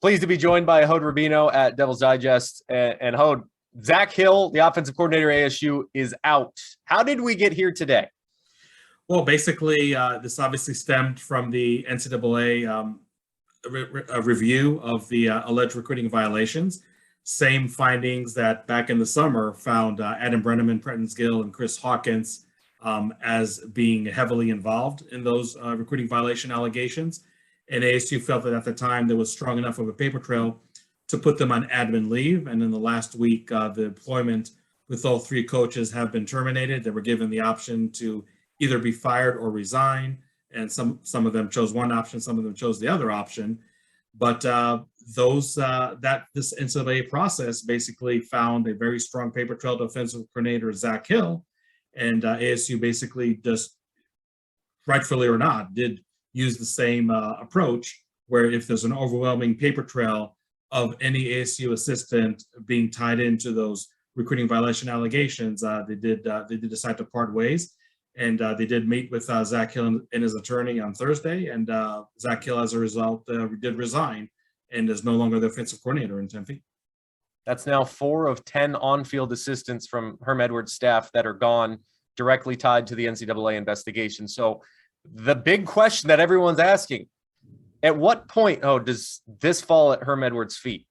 Pleased to be joined by Hod Rubino at Devil's Digest. And Hod, Zak Hill, the offensive coordinator at ASU, is out. How did we get here today? Well, basically, this obviously stemmed from the NCAA review of the alleged recruiting violations. Same findings that back in the summer found Adam Brenneman, Prentice Gill, and Chris Hawkins as being heavily involved in those recruiting violation allegations. And ASU felt that at the time there was strong enough of a paper trail to put them on admin leave. And in the last week, the employment with all three coaches have been terminated. They were given the option to either be fired or resign. And some of them chose one option, some of them chose the other option. But this NCAA process basically found a very strong paper trail to offensive coordinator Zak Hill. And ASU basically just, rightfully or not, did use the same approach, where if there's an overwhelming paper trail of any ASU assistant being tied into those recruiting violation allegations, they did decide to part ways. And they did meet with Zak Hill and his attorney on Thursday. And Zak Hill, as a result, did resign and is no longer the offensive coordinator in Tempe. That's now 4 of 10 on-field assistants from Herm Edwards' staff that are gone, directly tied to the NCAA investigation. So the big question that everyone's asking, at what point, does this fall at Herm Edwards' feet?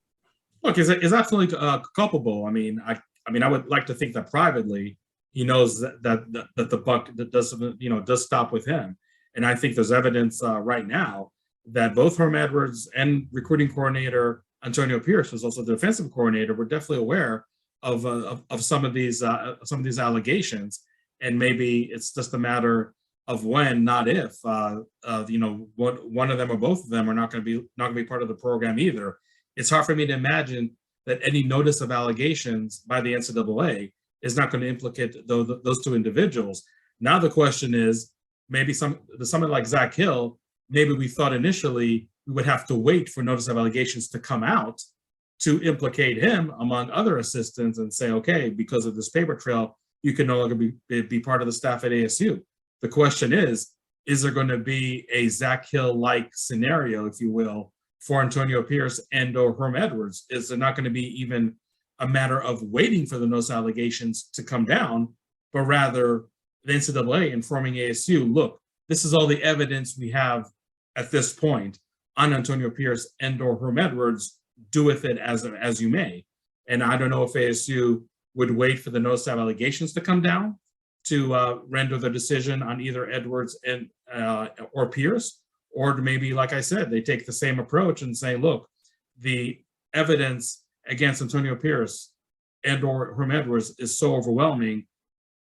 Look, is absolutely culpable. I mean, I would like to think that privately he knows that the buck does stop with him. And I think there's evidence right now that both Herm Edwards and recruiting coordinator Antonio Pierce, who's also the defensive coordinator, were definitely aware of some of these allegations. And maybe it's just a matter of when, not if. One of them or both of them are not going to be part of the program either. It's hard for me to imagine that any notice of allegations by the NCAA is not going to implicate those two individuals. Now the question is, maybe someone like Zak Hill, maybe we thought initially we would have to wait for notice of allegations to come out to implicate him among other assistants and say, okay, because of this paper trail, you can no longer be part of the staff at ASU. The question is there going to be a Zak Hill-like scenario, if you will, for Antonio Pierce and or Herm Edwards? Is there not going to be even a matter of waiting for the notice allegations to come down, but rather the NCAA informing ASU, look, this is all the evidence we have at this point on Antonio Pierce and or Herm Edwards, do with it as you may. And I don't know if ASU would wait for the notice of allegations to come down to render the decision on either Edwards and or Pierce, or maybe, like I said, they take the same approach and say, look, the evidence against Antonio Pierce and or Herm Edwards is so overwhelming,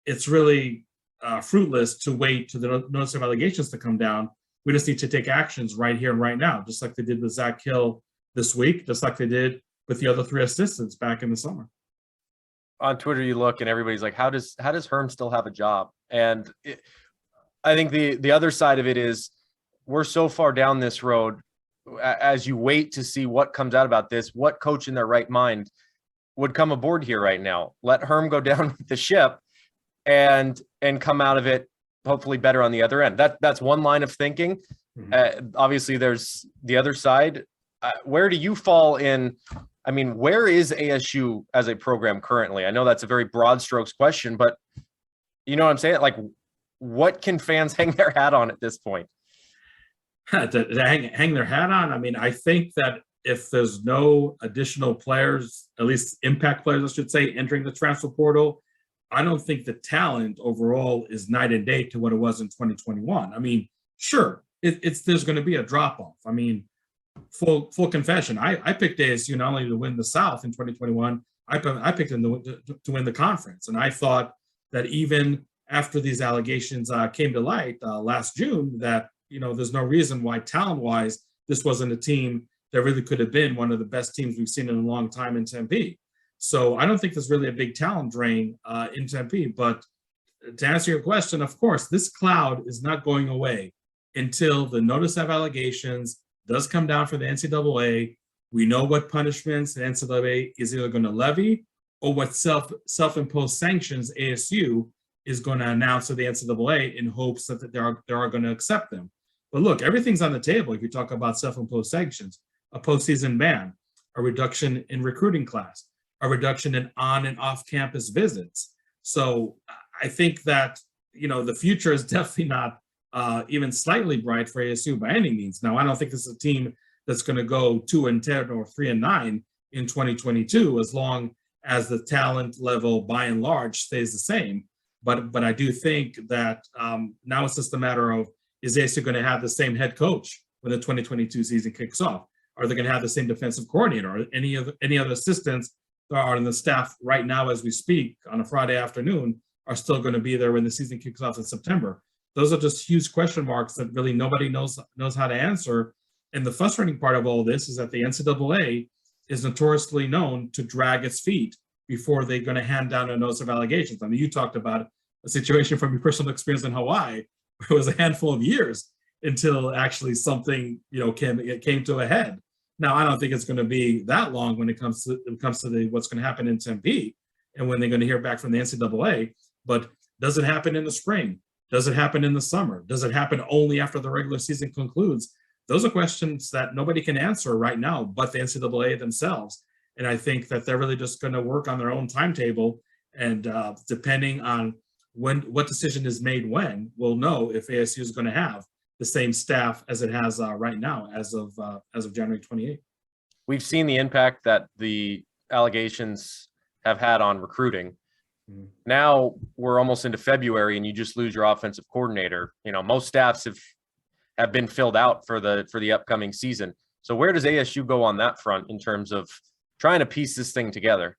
it's really fruitless to wait to the notice of allegations to come down. We just need to take actions right here and right now, just like they did with Zak Hill this week, just like they did with the other three assistants back in the summer. On Twitter, you look and everybody's like, how does Herm still have a job? And I think the other side of it is we're so far down this road. As you wait to see what comes out about this, what coach in their right mind would come aboard here right now? Let Herm go down with the ship and come out of it hopefully better on the other end. That's one line of thinking. Mm-hmm. Obviously, there's the other side. Where do you fall in? I mean, where is ASU as a program currently? I know that's a very broad strokes question, but you know what I'm saying? Like, what can fans hang their hat on at this point? To hang their hat on? I mean, I think that if there's no additional players, at least impact players, I should say, entering the transfer portal, I don't think the talent overall is night and day to what it was in 2021. I mean, sure, there's going to be a drop-off. I mean, full confession, I picked ASU not only to win the South in 2021, I picked them to win the conference. And I thought that even after these allegations came to light last June, that there's no reason why talent-wise this wasn't a team that really could have been one of the best teams we've seen in a long time in Tempe. So I don't think there's really a big talent drain in Tempe. But to answer your question, of course, this cloud is not going away until the notice of allegations does come down for the NCAA. We know what punishments the NCAA is either going to levy or what self-imposed sanctions ASU is going to announce to the NCAA in hopes that they are going to accept them. But look, everything's on the table if you talk about self-imposed sanctions. a postseason ban, a reduction in recruiting class, a reduction in on and off campus visits. So I think that, the future is definitely not even slightly bright for ASU by any means. Now, I don't think this is a team that's going to go 2-10 or 3-9 in 2022, as long as the talent level by and large stays the same. But I do think that now it's just a matter of, is ASU going to have the same head coach when the 2022 season kicks off? Are they going to have the same defensive coordinator or any other assistants that are on the staff right now as we speak on a Friday afternoon are still going to be there when the season kicks off in September? Those are just huge question marks that really nobody knows how to answer. And the frustrating part of all this is that the NCAA is notoriously known to drag its feet before they're going to hand down a notice of allegations. I mean, you talked about a situation from your personal experience in Hawaii, where it was a handful of years until actually something came to a head. Now, I don't think it's going to be that long when it comes to what's going to happen in Tempe and when they're going to hear back from the NCAA. But does it happen in the spring? Does it happen in the summer? Does it happen only after the regular season concludes? Those are questions that nobody can answer right now but the NCAA themselves. And I think that they're really just going to work on their own timetable. And depending on what decision is made when, we'll know if ASU is going to have the same staff as it has right now as of January 28th. We've seen the impact that the allegations have had on recruiting. Mm-hmm. Now we're almost into February and you just lose your offensive coordinator. Most staffs have been filled out for the upcoming season. So where does ASU go on that front in terms of trying to piece this thing together?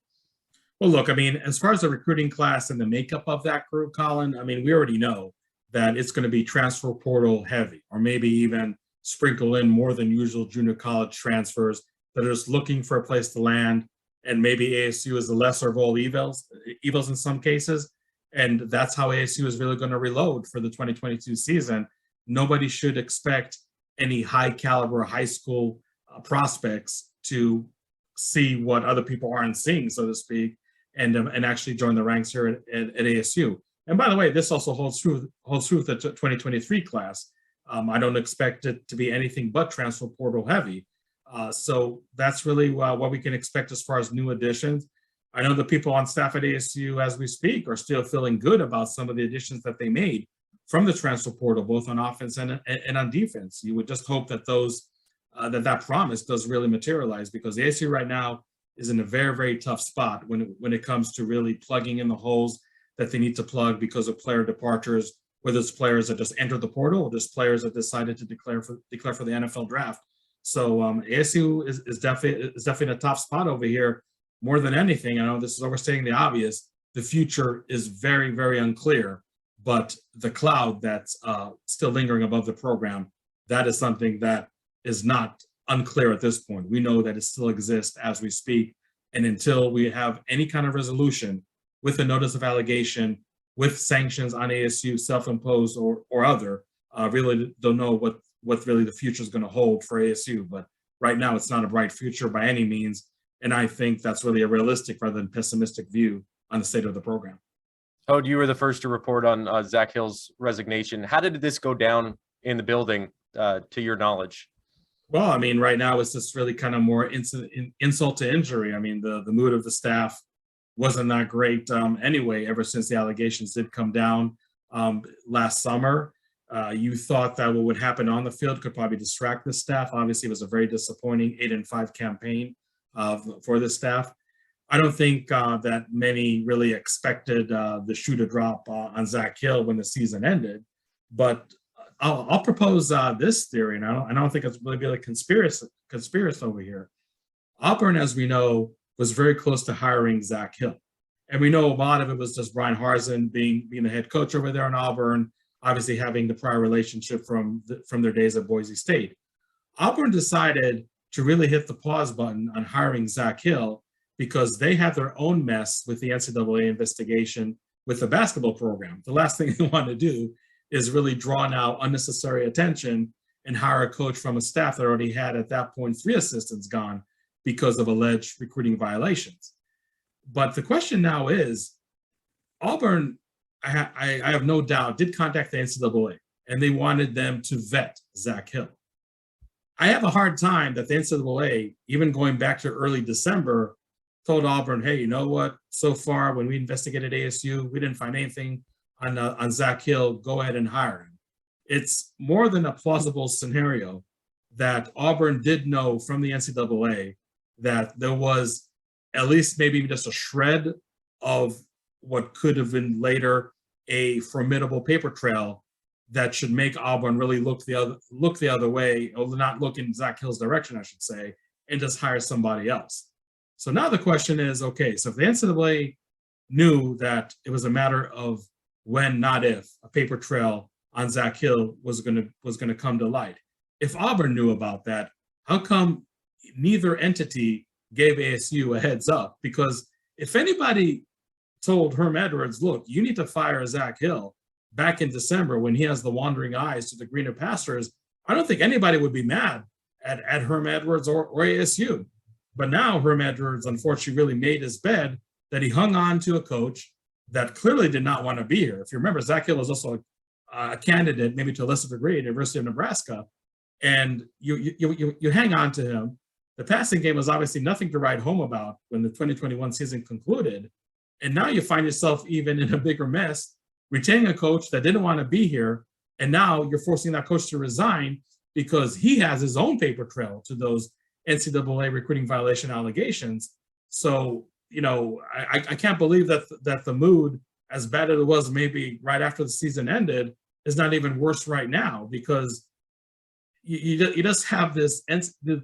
Well, look, I mean, as far as the recruiting class and the makeup of that group, Colin, I mean, we already know that it's going to be transfer portal heavy, or maybe even sprinkle in more than usual junior college transfers that are just looking for a place to land. And maybe ASU is the lesser of all evils in some cases. And that's how ASU is really going to reload for the 2022 season. Nobody should expect any high caliber high school prospects to see what other people aren't seeing, so to speak, and actually join the ranks here at ASU. And by the way, this also holds true with the 2023 class. I don't expect it to be anything but transfer portal heavy. So that's really what we can expect as far as new additions. I know the people on staff at ASU as we speak are still feeling good about some of the additions that they made from the transfer portal, both on offense and on defense. You would just hope that that promise does really materialize, because the ASU right now is in a very, very tough spot when it comes to really plugging in the holes that they need to plug because of player departures, whether it's players that just entered the portal or just players that decided to declare for the NFL draft. So ASU is definitely in a tough spot over here. More than anything, I know this is overstating the obvious, the future is very, very unclear, but the cloud that's still lingering above the program, that is something that is not unclear at this point. We know that it still exists as we speak. And until we have any kind of resolution with a notice of allegation, with sanctions on ASU, self-imposed or other, really don't know what really the future is going to hold for ASU. But right now, it's not a bright future by any means. And I think that's really a realistic rather than pessimistic view on the state of the program. Oh, you were the first to report on Zak Hill's resignation. How did this go down in the building, to your knowledge? Well, I mean, right now it's just really kind of more insult to injury. I mean, the mood of the staff wasn't that great anyway, ever since the allegations did come down last summer. You thought that what would happen on the field could probably distract the staff. Obviously, it was a very disappointing 8-5 campaign for the staff. I don't think that many really expected the shoe to drop on Zak Hill when the season ended, but I'll propose this theory, and I don't think it's really a conspiracy over here. Auburn, as we know, was very close to hiring Zak Hill, and we know a lot of it was just Brian Harsin being the head coach over there in Auburn, obviously having the prior relationship from their days at Boise State. Auburn decided to really hit the pause button on hiring Zak Hill because they have their own mess with the NCAA investigation with the basketball program. The last thing they want to do is really draw now unnecessary attention and hire a coach from a staff that already had at that point 3 assistants gone because of alleged recruiting violations. But the question now is, Auburn, I have no doubt, did contact the NCAA, and they wanted them to vet Zak Hill. I have a hard time that the NCAA, even going back to early December, told Auburn, hey, you know what? So far, when we investigated ASU, we didn't find anything on Zak Hill. Go ahead and hire him. It's more than a plausible scenario that Auburn did know from the NCAA that there was at least maybe just a shred of what could have been later a formidable paper trail that should make Auburn really look the other way, or not look in Zak Hill's direction, I should say, and just hire somebody else. So now the question is, okay, so if the NCAA knew that it was a matter of when, not if, a paper trail on Zak Hill was going to come to light. If Auburn knew about that, how come neither entity gave ASU a heads up? Because if anybody told Herm Edwards, look, you need to fire Zak Hill back in December when he has the wandering eyes to the greener pastures, I don't think anybody would be mad at Herm Edwards or ASU. But now Herm Edwards, unfortunately, really made his bed that he hung on to a coach that clearly did not want to be here. If you remember, Zak Hill was also a candidate, maybe to a lesser degree, at the University of Nebraska, and you hang on to him. The passing game was obviously nothing to write home about when the 2021 season concluded, and now you find yourself even in a bigger mess, retaining a coach that didn't want to be here, and now you're forcing that coach to resign because he has his own paper trail to those NCAA recruiting violation allegations. So, you know, I can't believe that the mood, as bad as it was maybe right after the season ended, is not even worse right now, because you just have this,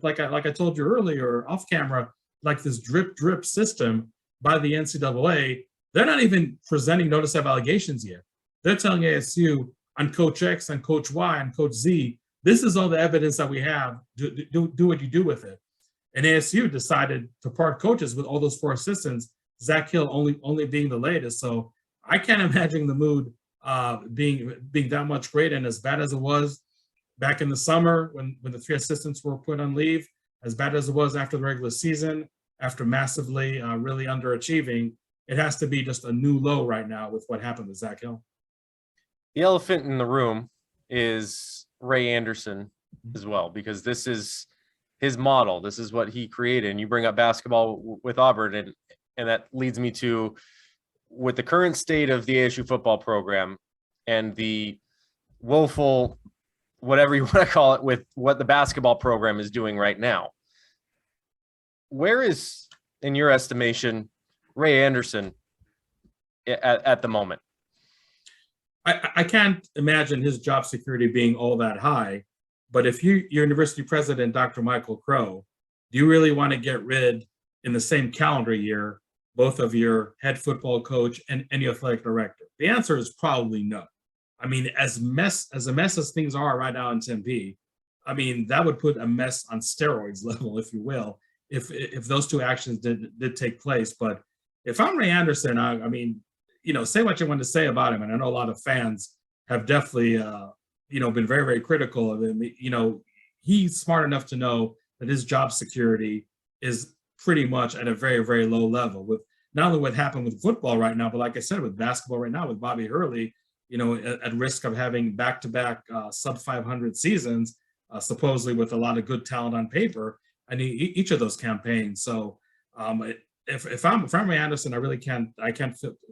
like I told you earlier off camera, like this drip system by the NCAA. They're not even presenting notice of allegations yet. They're telling ASU on Coach X, and Coach Y, and Coach Z, this is all the evidence that we have. Do what you do with it. And ASU decided to part coaches with all those four assistants, Zak Hill only being the latest. So I can't imagine the mood being that much greater. And as bad as it was back in the summer when the three assistants were put on leave, as bad as it was after the regular season, after massively really underachieving, it has to be just a new low right now with what happened with Zak Hill. The elephant in the room is Ray Anderson as well, because this is his model. This is what he created. And you bring up basketball with Auburn, and that leads me to, with the current state of the ASU football program and the woeful, whatever you want to call it, with what the basketball program is doing right now, where is, in your estimation, Ray Anderson at the moment? I can't imagine his job security being all that high, but if you're university president, Dr. Michael Crow, do you really want to get rid in the same calendar year, both of your head football coach and your athletic director? The answer is probably no. I mean, as a mess as things are right now in Tempe, I mean, that would put a mess on steroids level, if you will, if those two actions did take place. But if I'm Ray Anderson, I mean, you know, say what you want to say about him. And I know a lot of fans have definitely, you know, been very, very critical of him. You know, he's smart enough to know that his job security is pretty much at a very, very low level, with not only what happened with football right now, but like I said, with basketball right now, with Bobby Hurley, you know, at risk of having back-to-back sub 500 seasons, supposedly with a lot of good talent on paper, and each of those campaigns. So if I'm Ray Anderson, I really can't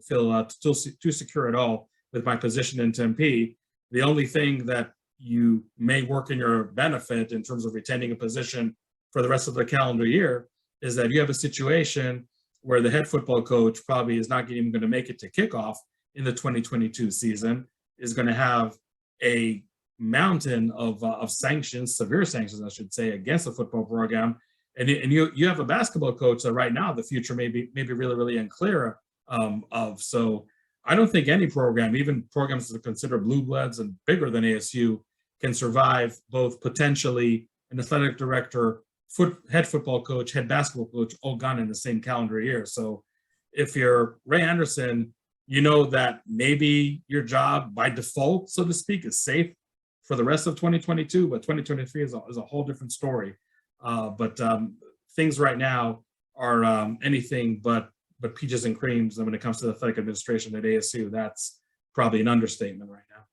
feel too secure at all with my position in Tempe. The only thing that you may work in your benefit in terms of retaining a position for the rest of the calendar year is that you have a situation where the head football coach probably is not even going to make it to kickoff in the 2022 season, is going to have a mountain of sanctions, severe sanctions, I should say, against the football program. And you have a basketball coach that right now the future may be really, really unclear of. So I don't think any program, even programs that are considered blue bloods and bigger than ASU, can survive both potentially an athletic director, head football coach, head basketball coach, all gone in the same calendar year. So if you're Ray Anderson, you know that maybe your job by default, so to speak, is safe for the rest of 2022, but 2023 is a whole different story. But things right now are anything but peaches and creams. And when it comes to the athletic administration at ASU, that's probably an understatement right now.